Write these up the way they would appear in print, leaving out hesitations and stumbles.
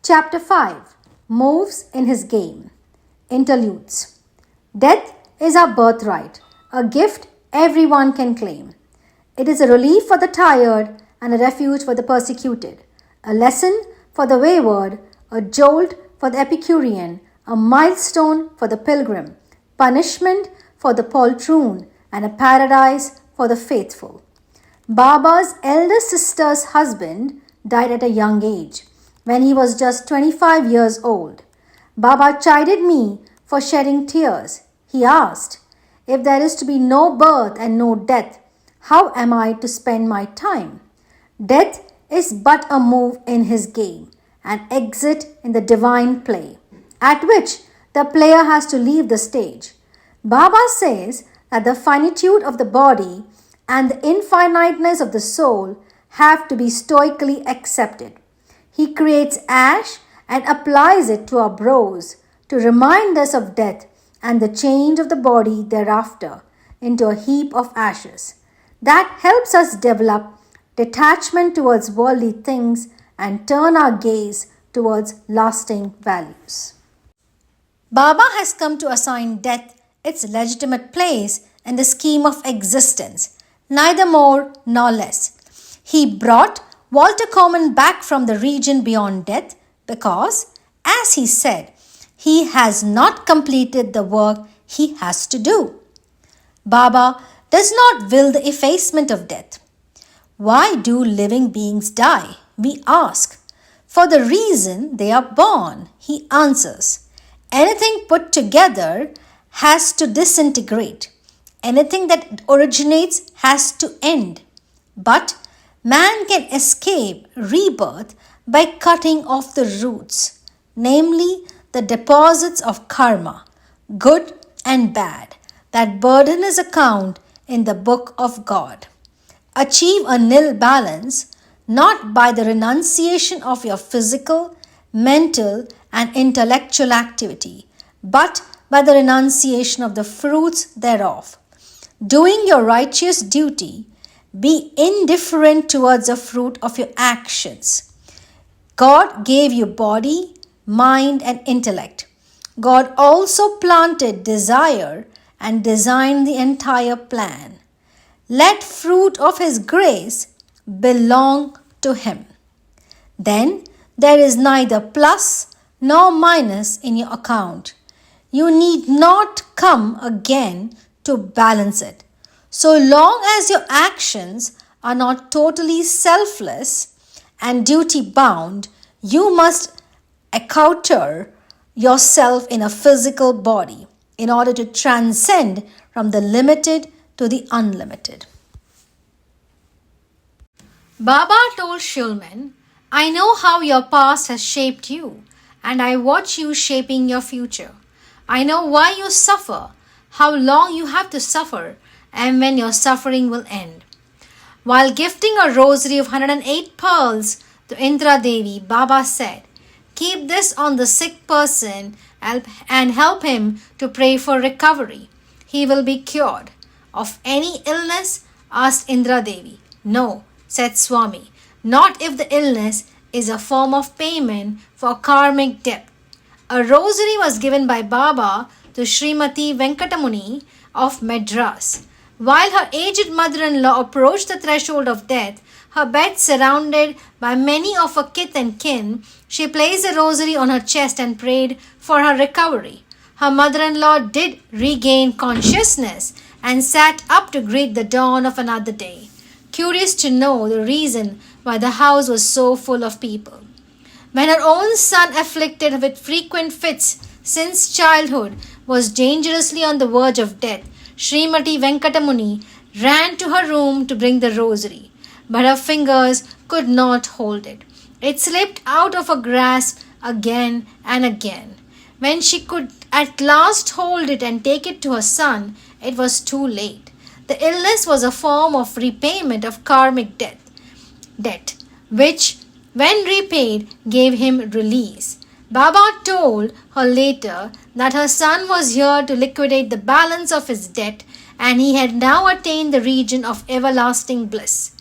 Chapter 5 Moves in His Game. Interludes. Death is our birthright, a gift everyone can claim. It is a relief for the tired and a refuge for the persecuted, a lesson for the wayward, a jolt for the Epicurean, a milestone for the pilgrim, punishment for the poltroon, and a paradise for the faithful. Baba's elder sister's husband died at a young age, when he was just 25 years old. Baba chided me for shedding tears. He asked, "If there is to be no birth and no death, how am I to spend my time?" Death is but a move in his game, an exit in the divine play, at which the player has to leave the stage. Baba says that the finitude of the body and the infiniteness of the soul have to be stoically accepted. He creates ash and applies it to our brows to remind us of death and the change of the body thereafter into a heap of ashes. That helps us develop detachment towards worldly things and turn our gaze towards lasting values. Baba has come to assign death its legitimate place in the scheme of existence, neither more nor less. He brought Walter Common back from the region beyond death because, as he said, he has not completed the work he has to do. Baba does not will the effacement of death. Why do living beings die? We ask. For the reason they are born, he answers. Anything put together has to disintegrate. Anything that originates has to end. But man can escape rebirth by cutting off the roots, namely the deposits of karma, good and bad, that burden his account in the book of God. Achieve a nil balance not by the renunciation of your physical, mental, and intellectual activity, but by the renunciation of the fruits thereof. Doing your righteous duty, be indifferent towards the fruit of your actions. God gave you body, mind, and intellect. God also planted desire and designed the entire plan. Let fruit of His grace belong to Him. Then there is neither plus nor minus in your account. You need not come again to balance it. So long as your actions are not totally selfless and duty-bound, you must accounter yourself in a physical body in order to transcend from the limited to the unlimited. Baba told Shulman, "I know how your past has shaped you, and I watch you shaping your future. I know why you suffer, how long you have to suffer, and when your suffering will end." While gifting a rosary of 108 pearls to Indra Devi, Baba said, "Keep this on the sick person and help him to pray for recovery. He will be cured." "Of any illness?" asked Indra Devi. "No," said Swami, "not if the illness is a form of payment for karmic debt." A rosary was given by Baba to Srimati Venkatamuni of Madras. While her aged mother-in-law approached the threshold of death, her bed surrounded by many of her kith and kin, she placed a rosary on her chest and prayed for her recovery. Her mother-in-law did regain consciousness and sat up to greet the dawn of another day, curious to know the reason why the house was so full of people. When her own son, afflicted with frequent fits since childhood, was dangerously on the verge of death, Srimati Venkatamuni ran to her room to bring the rosary, but her fingers could not hold it. It slipped out of her grasp again and again. When she could at last hold it and take it to her son, it was too late. The illness was a form of repayment of karmic debt, which, when repaid, gave him release. Baba told her later that her son was here to liquidate the balance of his debt, and he had now attained the region of everlasting bliss.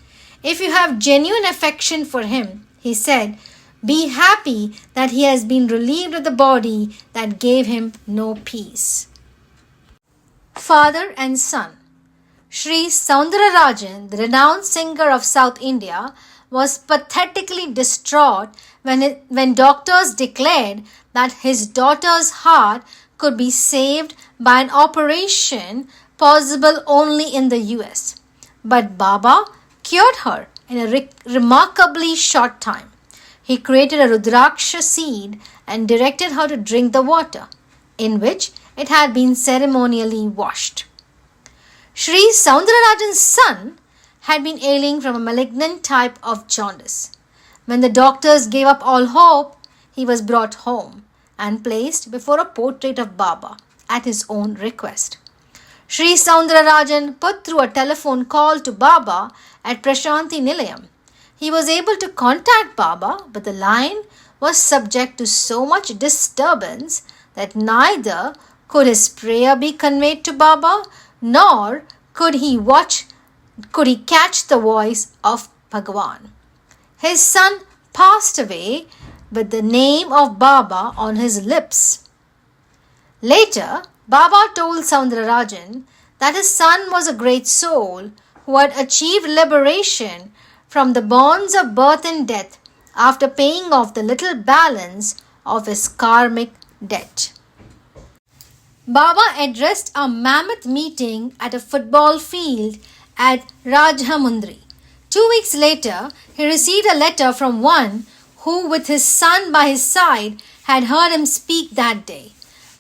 "If you have genuine affection for him," he said, Be happy that he has been relieved of the body that gave him no peace. Father and son. Sri Soundararajan, the renowned singer of South India, was pathetically distraught when doctors declared that his daughter's heart could be saved by an operation possible only in the US. But Baba cured her in a remarkably short time. He created a Rudraksha seed and directed her to drink the water, in which it had been ceremonially washed. Sri Soundararajan's son had been ailing from a malignant type of jaundice. When the doctors gave up all hope, he was brought home and placed before a portrait of Baba at his own request. Sri Soundararajan put through a telephone call to Baba at Prashanti Nilayam. He was able to contact Baba, but the line was subject to so much disturbance that neither could his prayer be conveyed to Baba, nor could he catch the voice of Bhagavan. His son passed away with the name of Baba on his lips. Later, Baba told Soundararajan that his son was a great soul who had achieved liberation from the bonds of birth and death after paying off the little balance of his karmic debt. Baba addressed a mammoth meeting at a football field at Rajahmundry. 2 weeks later, he received a letter from one who, with his son by his side, had heard him speak that day.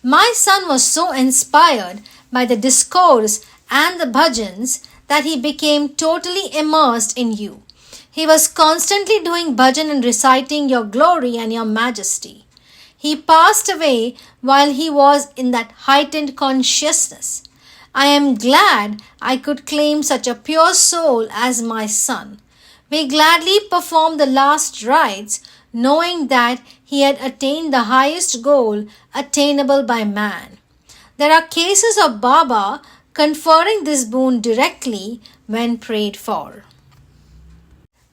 My son was so inspired by the discourse and the bhajans that he became totally immersed in you. He was constantly doing bhajan and reciting your glory and your majesty. He passed away while he was in that heightened consciousness. I am glad I could claim such a pure soul as my son. We gladly performed the last rites, knowing that he had attained the highest goal attainable by man. There are cases of Baba conferring this boon directly when prayed for.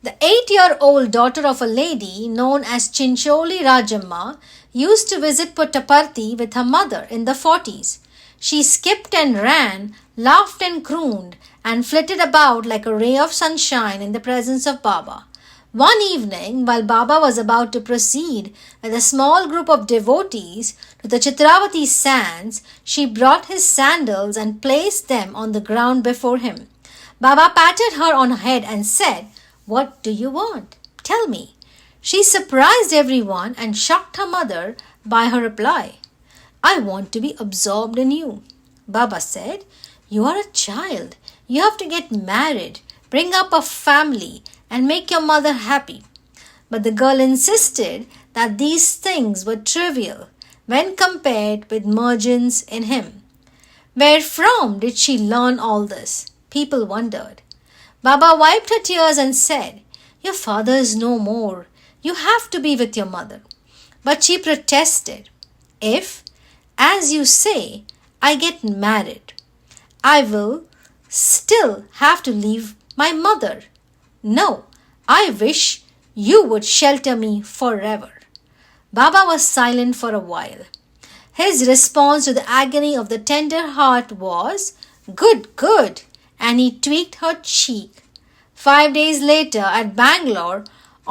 The 8-year-old daughter of a lady known as Chincholi Rajamma used to visit Puttaparthi with her mother in the 40s. She skipped and ran, laughed and crooned, and flitted about like a ray of sunshine in the presence of Baba. One evening, while Baba was about to proceed with a small group of devotees to the Chitravati sands, she brought his sandals and placed them on the ground before him. Baba patted her on her head and said, "What do you want? Tell me." She surprised everyone and shocked her mother by her reply, "I want to be absorbed in you." Baba said, "You are a child. You have to get married, bring up a family, and make your mother happy." But the girl insisted that these things were trivial when compared with mergence in him. Where from did she learn all this? People wondered. Baba wiped her tears and said, "Your father is no more. You have to be with your mother." But she protested, "If, as you say, I get married, I will still have to leave my mother. No, I wish you would shelter me forever." Baba was silent for a while. His response to the agony of the tender heart was, "Good, good," and he tweaked her cheek. 5 days later, at Bangalore,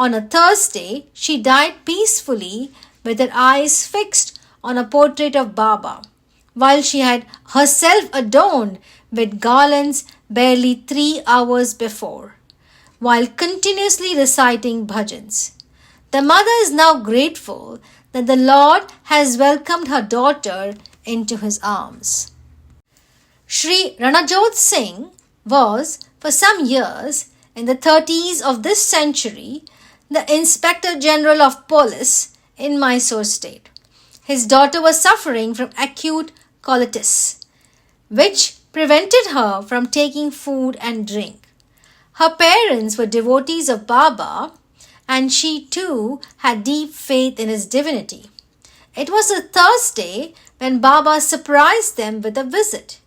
on a Thursday, she died peacefully with her eyes fixed on a portrait of Baba, while she had herself adorned with garlands barely 3 hours before, while continuously reciting bhajans. The mother is now grateful that the Lord has welcomed her daughter into his arms. Sri Ranajot Singh was, for some years, in the 30s of this century, the Inspector General of Police in Mysore state. His daughter was suffering from acute colitis, which prevented her from taking food and drink. Her parents were devotees of Baba, and she too had deep faith in his divinity. It was a Thursday when Baba surprised them with a visit.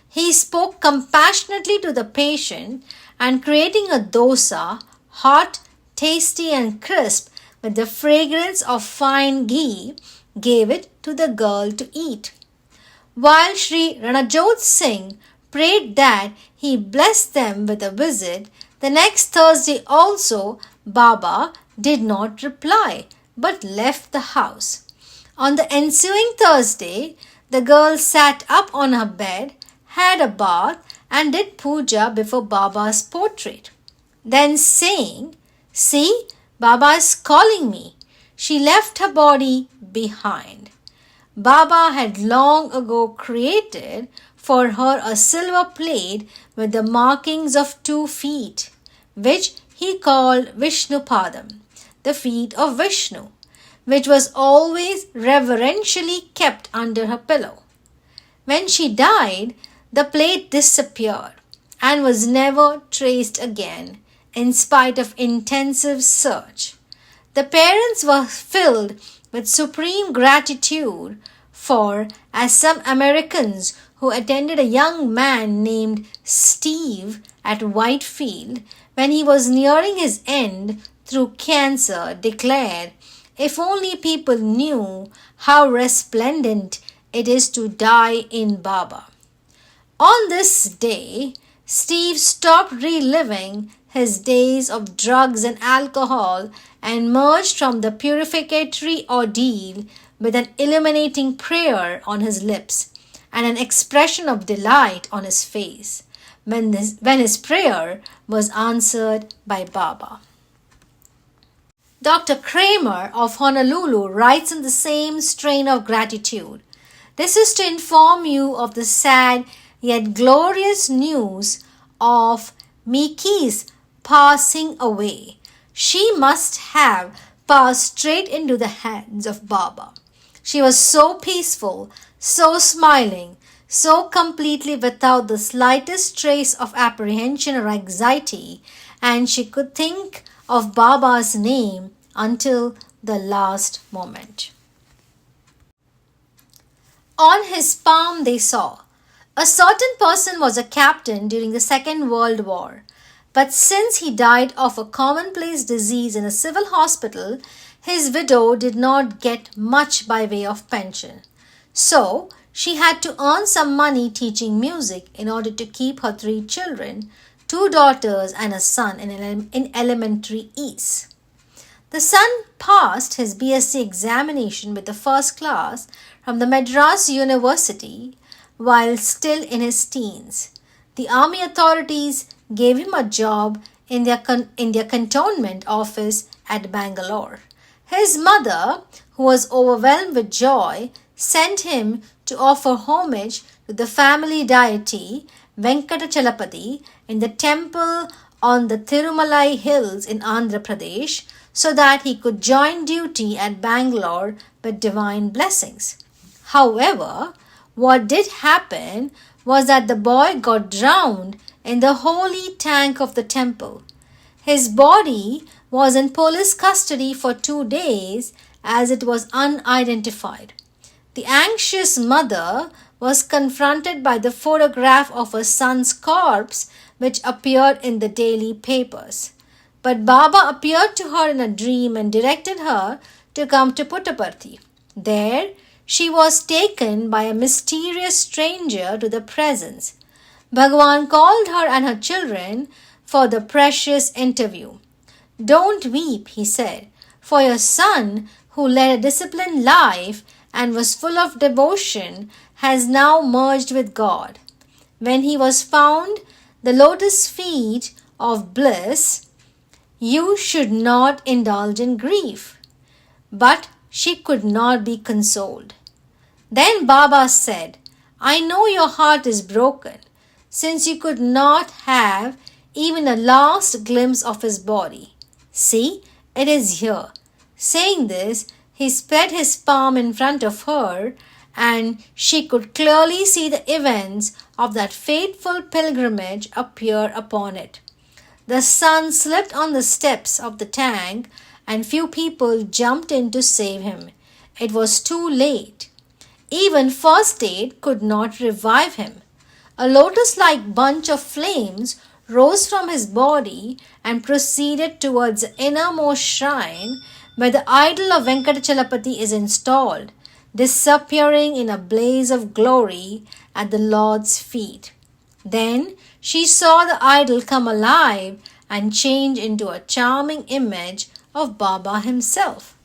He spoke compassionately to the patient and creating a dosa, hot, tasty and crisp, with the fragrance of fine ghee, gave it to the girl to eat. While Sri Ranajot Singh prayed that he blessed them with a visit, the next Thursday also Baba did not reply but left the house. On the ensuing Thursday, the girl sat up on her bed, had a bath, and did puja before Baba's portrait. Then saying, "See, Baba is calling me," she left her body behind. Baba had long ago created for her a silver plate with the markings of 2 feet, which he called Vishnupadam, the feet of Vishnu, which was always reverentially kept under her pillow. When she died, the plate disappeared and was never traced again, in spite of intensive search. The parents were filled with supreme gratitude, for, as some Americans who attended a young man named Steve at Whitefield when he was nearing his end through cancer declared, "If only people knew how resplendent it is to die in Baba." On this day, Steve stopped reliving his days of drugs and alcohol and emerged from the purificatory ordeal with an illuminating prayer on his lips and an expression of delight on his face when his prayer was answered by Baba. Dr. Kramer of Honolulu writes in the same strain of gratitude. This is to inform you of the sad yet glorious news of Miki's passing away. She must have passed straight into the hands of Baba. She was so peaceful, so smiling, so completely without the slightest trace of apprehension or anxiety, and she could think of Baba's name until the last moment. On his palm they saw, a certain person was a captain during the Second World War, but since he died of a commonplace disease in a civil hospital, his widow did not get much by way of pension. So, she had to earn some money teaching music in order to keep her 3 children, 2 daughters and a son in elementary ease. The son passed his BSc examination with the first class from the Madras University while still in his teens. The army authorities gave him a job in their cantonment office at Bangalore. His mother, who was overwhelmed with joy, sent him to offer homage to the family deity Venkatachalapati in the temple on the Tirumalai hills in Andhra Pradesh, so that he could join duty at Bangalore with divine blessings. However, what did happen was that the boy got drowned in the holy tank of the temple. His body was in police custody for 2 days as it was unidentified. The anxious mother was confronted by the photograph of her son's corpse which appeared in the daily papers. But Baba appeared to her in a dream and directed her to come to Puttaparthi. There, she was taken by a mysterious stranger to the presence. Bhagavan called her and her children for the precious interview. "Don't weep," he said, "for your son, who led a disciplined life and was full of devotion, has now merged with God. When he was found the lotus feet of bliss, you should not indulge in grief." But she could not be consoled. Then Baba said, "I know your heart is broken, since you could not have even a last glimpse of his body. See, it is here." Saying this, he spread his palm in front of her, and she could clearly see the events of that fateful pilgrimage appear upon it. The son slipped on the steps of the tank, and few people jumped in to save him. It was too late. Even first aid could not revive him. A lotus-like bunch of flames rose from his body and proceeded towards the innermost shrine where the idol of Venkatachalapati is installed, disappearing in a blaze of glory at the Lord's feet. Then she saw the idol come alive and change into a charming image of Baba himself.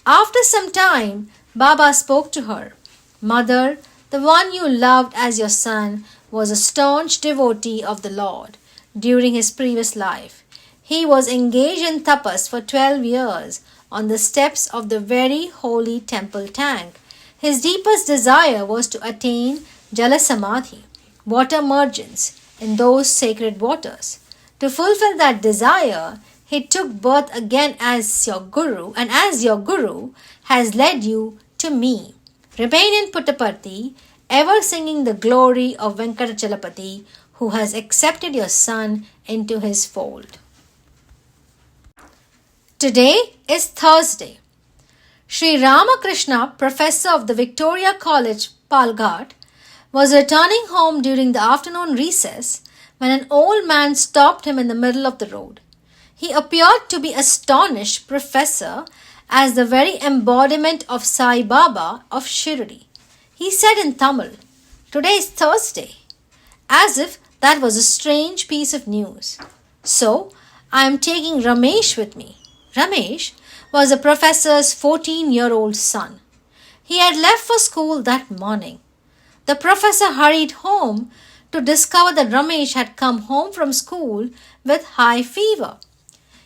After some time, Baba spoke to her. Mother, the one you loved as your son was a staunch devotee of the Lord during his previous life. He was engaged in tapas for 12 years on the steps of the very holy temple tank. His deepest desire was to attain Jalasamadhi, water emergence in those sacred waters. To fulfill that desire, he took birth again as your guru, and as your guru has led you to me. Remain in Puttaparthi, ever singing the glory of Venkatachalapati, who has accepted your son into his fold. Today is Thursday. Sri Ramakrishna, professor of the Victoria College, Palghat, was returning home during the afternoon recess when an old man stopped him in the middle of the road. He appeared to be astonished professor as the very embodiment of Sai Baba of Shirdi. He said in Tamil, "Today is Thursday," as if that was a strange piece of news. "So, I am taking Ramesh with me." Ramesh was the professor's 14-year-old son. He had left for school that morning. The professor hurried home to discover that Ramesh had come home from school with high fever.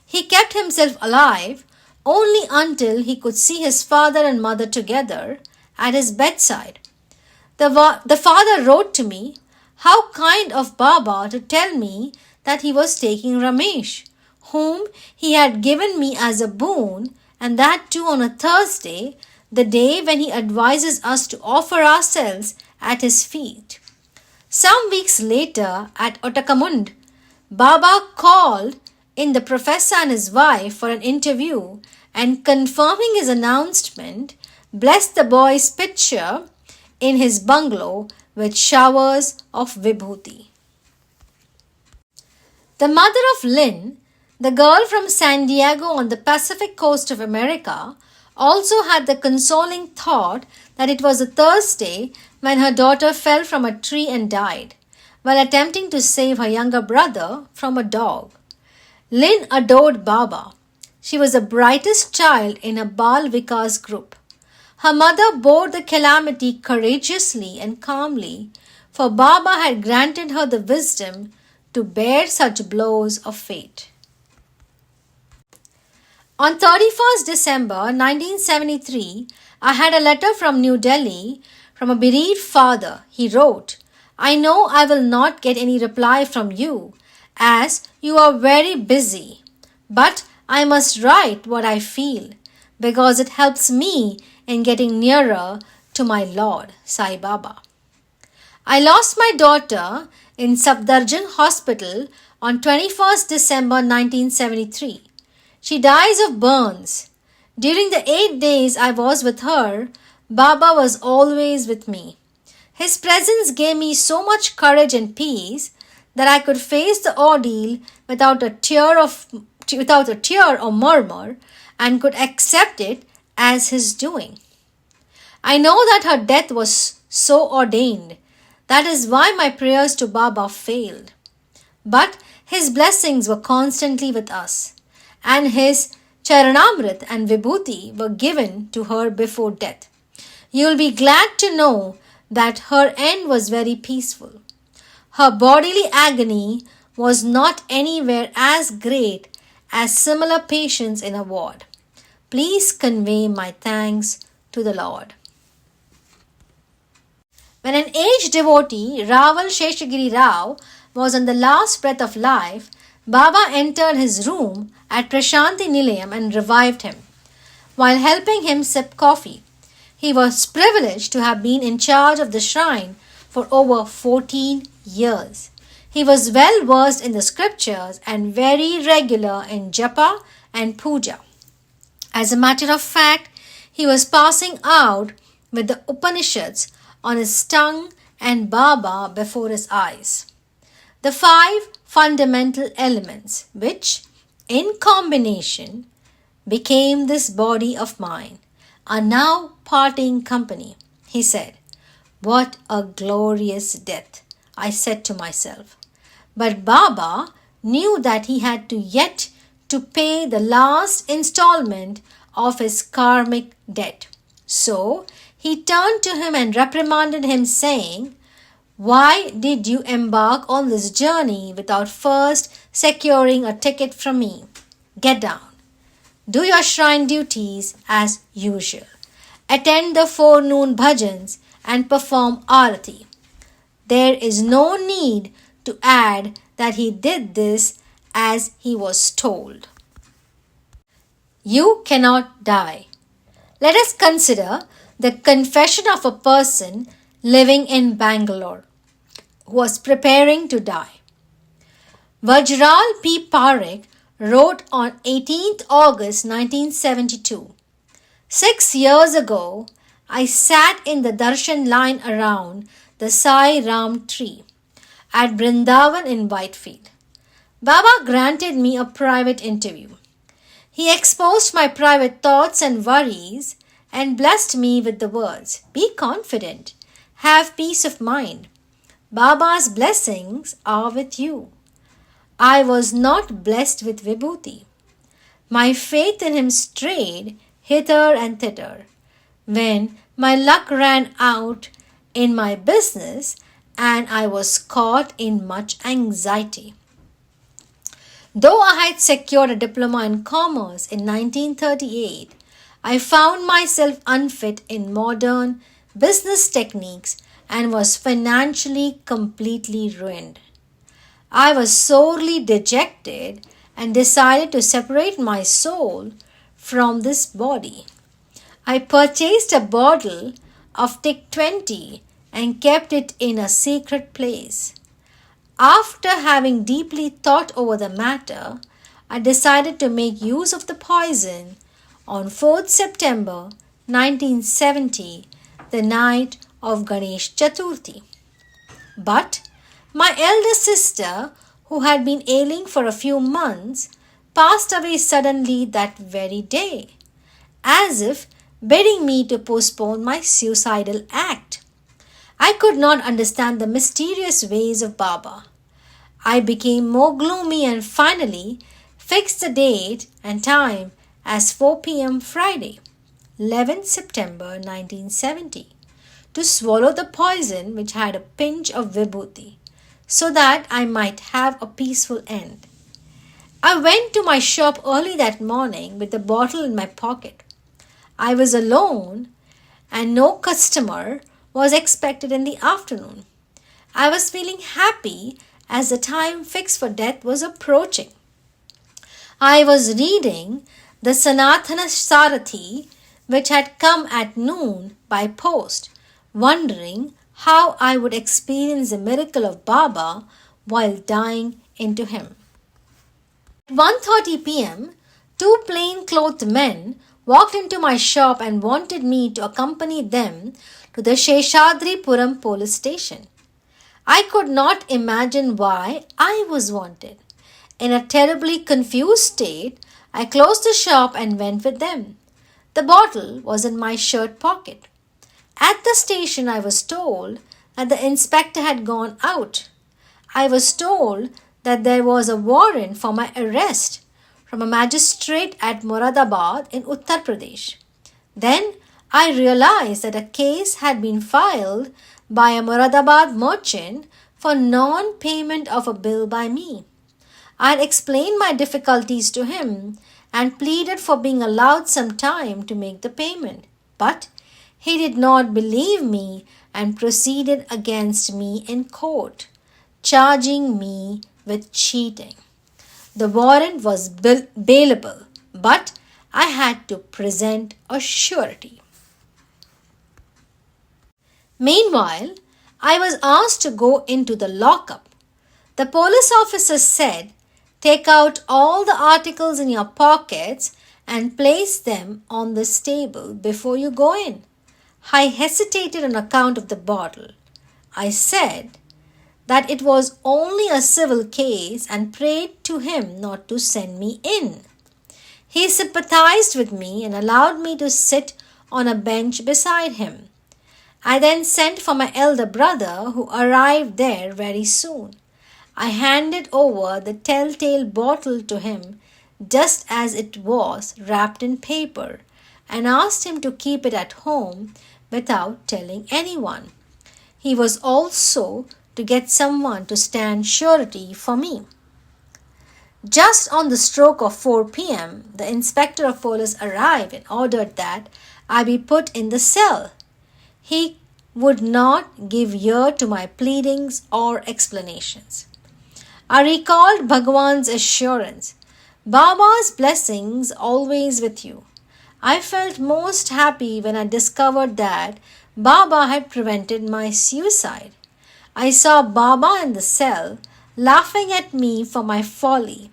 He kept himself alive only until he could see his father and mother together at his bedside. The father wrote to me, "How kind of Baba to tell me that he was taking Ramesh, whom he had given me as a boon, and that too on a Thursday, the day when he advises us to offer ourselves at his feet." Some weeks later at Otakamund, Baba called in the professor and his wife for an interview and, confirming his announcement, blessed the boy's picture in his bungalow with showers of vibhuti. The mother of Lynn, the girl from San Diego on the Pacific coast of America, also had the consoling thought that it was a Thursday when her daughter fell from a tree and died, while attempting to save her younger brother from a dog. Lynn adored Baba. She was the brightest child in a Bal Vikas group. Her mother bore the calamity courageously and calmly, for Baba had granted her the wisdom to bear such blows of fate. On 31st December 1973, I had a letter from New Delhi from a bereaved father. He wrote, "I know I will not get any reply from you, as you are very busy, but I must write what I feel, because it helps me in getting nearer to my Lord, Sai Baba. I lost my daughter in Safdarjung Hospital on 21st December 1973. She dies of burns. During the 8 days I was with her, Baba was always with me. His presence gave me so much courage and peace that I could face the ordeal without a tear or murmur, and could accept it as his doing. I know that her death was so ordained. That is why my prayers to Baba failed. But his blessings were constantly with us, and his Charanamrit and Vibhuti were given to her before death. You will be glad to know that her end was very peaceful. Her bodily agony was not anywhere as great as similar patients in a ward. Please convey my thanks to the Lord." When an aged devotee, Raval Sheshagiri Rao, was on the last breath of life, Baba entered his room at Prashanti Nilayam and revived him, while helping him sip coffee. He was privileged to have been in charge of the shrine for over 14 years. He was well versed in the scriptures and very regular in japa and puja. As a matter of fact, he was passing out with the Upanishads on his tongue and Baba before his eyes. The 5 fundamental elements which, in combination, became this body of mine, a now parting company. He said, "What a glorious death," I said to myself. But Baba knew that he had yet to pay the last installment of his karmic debt. So he turned to him and reprimanded him, saying, "Why did you embark on this journey without first securing a ticket from me? Get down. Do your shrine duties as usual. Attend the forenoon bhajans and perform arati." There is no need to add that he did this as he was told. You cannot die. Let us consider the confession of a person living in Bangalore who was preparing to die. Vajral P. Parekh wrote on 18th August 1972, "6 years ago, I sat in the darshan line around the Sai Ram tree at Brindavan in Whitefield. Baba granted me a private interview. He exposed my private thoughts and worries and blessed me with the words, 'Be confident, have peace of mind. Baba's blessings are with you.' I was not blessed with vibhuti. My faith in him strayed hither and thither. When my luck ran out in my business and I was caught in much anxiety. Though I had secured a diploma in commerce in 1938, I found myself unfit in modern business techniques and was financially completely ruined. I was sorely dejected and decided to separate my soul from this body. I purchased a bottle of Tic 20 and kept it in a secret place. After having deeply thought over the matter, I decided to make use of the poison on 4th September 1970, the night of Ganesh Chaturthi. But my elder sister, who had been ailing for a few months, passed away suddenly that very day, as if bidding me to postpone my suicidal act. I could not understand the mysterious ways of Baba. I became more gloomy and finally fixed the date and time as 4 p.m. Friday, 11th September 1970, to swallow the poison which had a pinch of vibhuti, so that I might have a peaceful end. I went to my shop early that morning with the bottle in my pocket. I was alone and no customer was expected in the afternoon. I was feeling happy as the time fixed for death was approaching. I was reading the Sanatana Sarathi, which had come at noon by post, wondering how I would experience the miracle of Baba while dying into him. At 1:30 p.m., 2 plain-clothed men walked into my shop and wanted me to accompany them to the Sheshadripuram police station. I could not imagine why I was wanted. In a terribly confused state, I closed the shop and went with them. The bottle was in my shirt pocket. At the station, I was told that the inspector had gone out. I was told that there was a warrant for my arrest from a magistrate at Moradabad in Uttar Pradesh. Then I realized that a case had been filed by a Moradabad merchant for non-payment of a bill by me. I had explained my difficulties to him and pleaded for being allowed some time to make the payment. But he did not believe me and proceeded against me in court, charging me with cheating. The warrant was bailable, but I had to present a surety. Meanwhile, I was asked to go into the lockup. The police officer said, "Take out all the articles in your pockets and place them on this table before you go in." I hesitated on account of the bottle. I said that it was only a civil case and prayed to him not to send me in. He sympathized with me and allowed me to sit on a bench beside him. I then sent for my elder brother, who arrived there very soon. I handed over the telltale bottle to him just as it was wrapped in paper and asked him to keep it at home without telling anyone. He was also to get someone to stand surety for me. Just on the stroke of 4 p.m., the inspector of police arrived and ordered that I be put in the cell. He would not give ear to my pleadings or explanations. I recalled Bhagwan's assurance, Baba's blessings always with you. I felt most happy when I discovered that Baba had prevented my suicide. I saw Baba in the cell, laughing at me for my folly.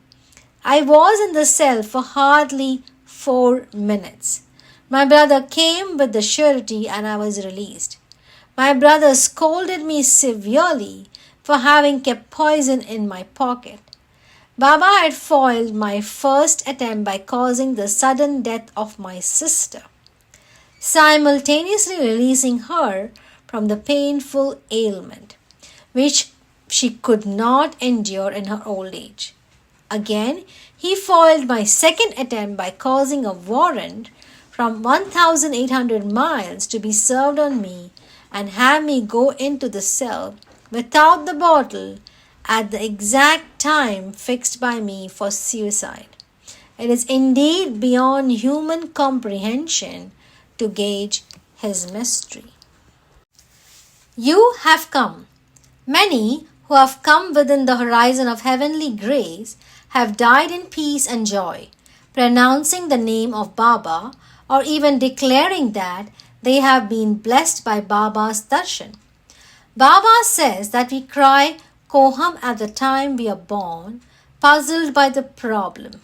I was in the cell for hardly 4 minutes. My brother came with the surety and I was released. My brother scolded me severely for having kept poison in my pocket. Baba had foiled my first attempt by causing the sudden death of my sister, simultaneously releasing her from the painful ailment, which she could not endure in her old age. Again, he foiled my second attempt by causing a warrant from 1,800 miles to be served on me and have me go into the cell without the bottle at the exact time fixed by me for suicide. It is indeed beyond human comprehension to gauge his mystery. You have come. Many who have come within the horizon of heavenly grace have died in peace and joy, pronouncing the name of Baba or even declaring that they have been blessed by Baba's darshan. Baba says that we cry Koham at the time we are born, puzzled by the problem.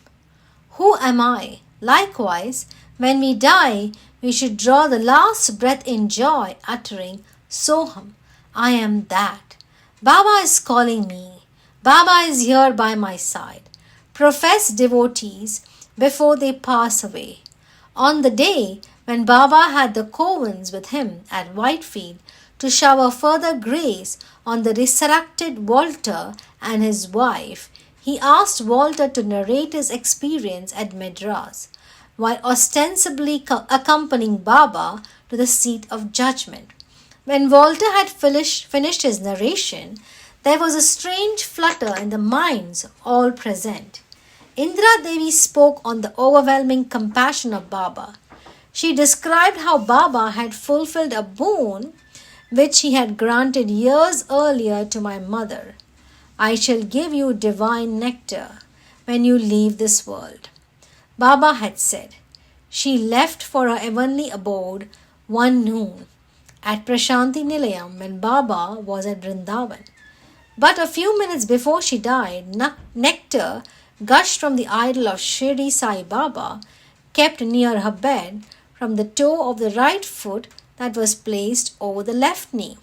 Who am I? Likewise, when we die, we should draw the last breath in joy, uttering Soham, I am that. Baba is calling me. Baba is here by my side. Professed devotees before they pass away. On the day when Baba had the Covens with him at Whitefield to shower further grace on the resurrected Walter and his wife, he asked Walter to narrate his experience at Madras, while ostensibly accompanying Baba to the seat of judgment. When Walter had finished his narration, there was a strange flutter in the minds of all present. Indra Devi spoke on the overwhelming compassion of Baba. She described how Baba had fulfilled a boon which he had granted years earlier to my mother. I shall give you divine nectar when you leave this world, Baba had said. She left for her heavenly abode one noon at Prashanti Nilayam when Baba was at Vrindavan. But a few minutes before she died, nectar gushed from the idol of Shirdi Sai Baba, kept near her bed, from the toe of the right foot that was placed over the left knee.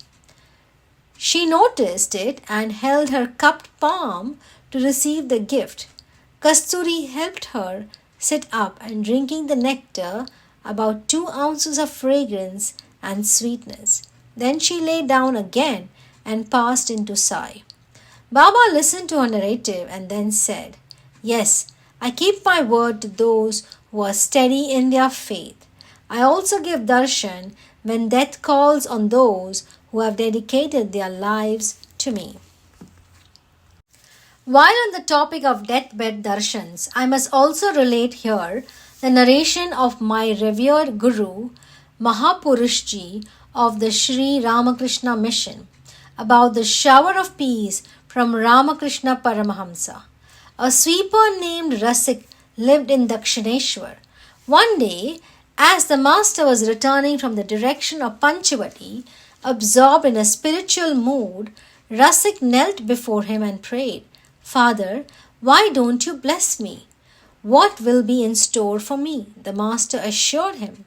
She noticed it and held her cupped palm to receive the gift. Kasturi helped her sit up and drinking the nectar, about 2 ounces of fragrance and sweetness. Then she lay down again and passed into Sai. Baba listened to her narrative and then said, Yes, I keep my word to those who are steady in their faith. I also give darshan when death calls on those who have dedicated their lives to me. While on the topic of deathbed darshans, I must also relate here the narration of my revered Guru, Mahapurushji of the Sri Ramakrishna Mission, about the shower of peace from Ramakrishna Paramahamsa. A sweeper named Rasik lived in Dakshineshwar. One day, as the master was returning from the direction of Panchavati, absorbed in a spiritual mood, Rasik knelt before him and prayed, Father, why don't you bless me? What will be in store for me? The master assured him,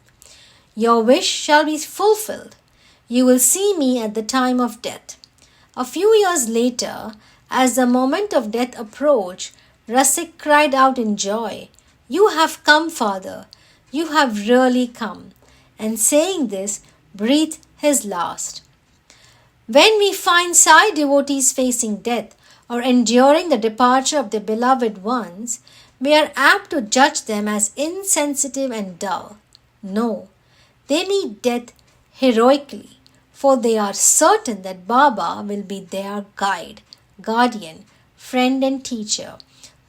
Your wish shall be fulfilled. You will see me at the time of death. A few years later, as the moment of death approached, Rasik cried out in joy, You have come, Father. You have really come. And saying this, breathed his last. When we find Sai devotees facing death or enduring the departure of their beloved ones, we are apt to judge them as insensitive and dull. No, they meet death heroically, for they are certain that Baba will be their guide, guardian, friend, and teacher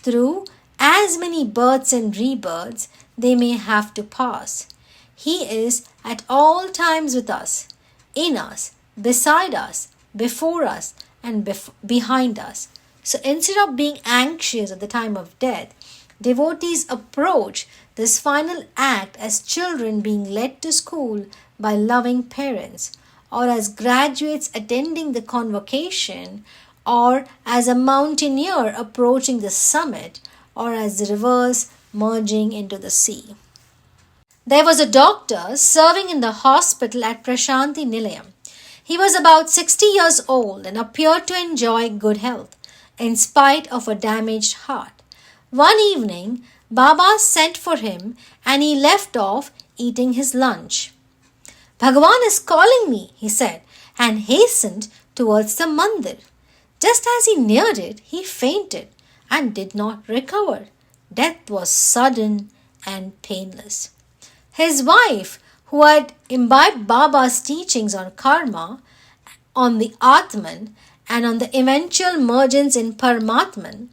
through as many births and rebirths they may have to pass. He is at all times with us, in us, beside us, before us, and behind us. So instead of being anxious at the time of death, devotees approach this final act as children being led to school by loving parents, or as graduates attending the convocation, or as a mountaineer approaching the summit, or as the rivers merging into the sea. There was a doctor serving in the hospital at Prashanti Nilayam. He was about 60 years old and appeared to enjoy good health, in spite of a damaged heart. One evening, Baba sent for him and he left off eating his lunch. Bhagavan is calling me, he said, and hastened towards the mandir. Just as he neared it, he fainted and did not recover. Death was sudden and painless. His wife, who had imbibed Baba's teachings on karma, on the Atman, and on the eventual mergence in Paramatman,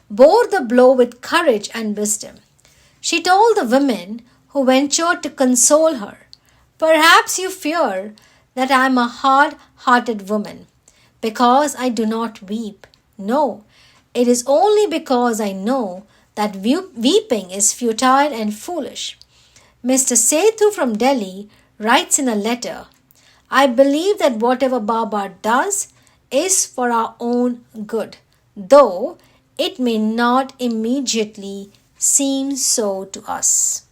bore the blow with courage and wisdom. She told the women who ventured to console her, "Perhaps you fear that I am a hard-hearted woman, because I do not weep. No, it is only because I know that weeping is futile and foolish. Mr. Sethu from Delhi writes in a letter, I believe that whatever Baba does is for our own good, though it may not immediately seem so to us."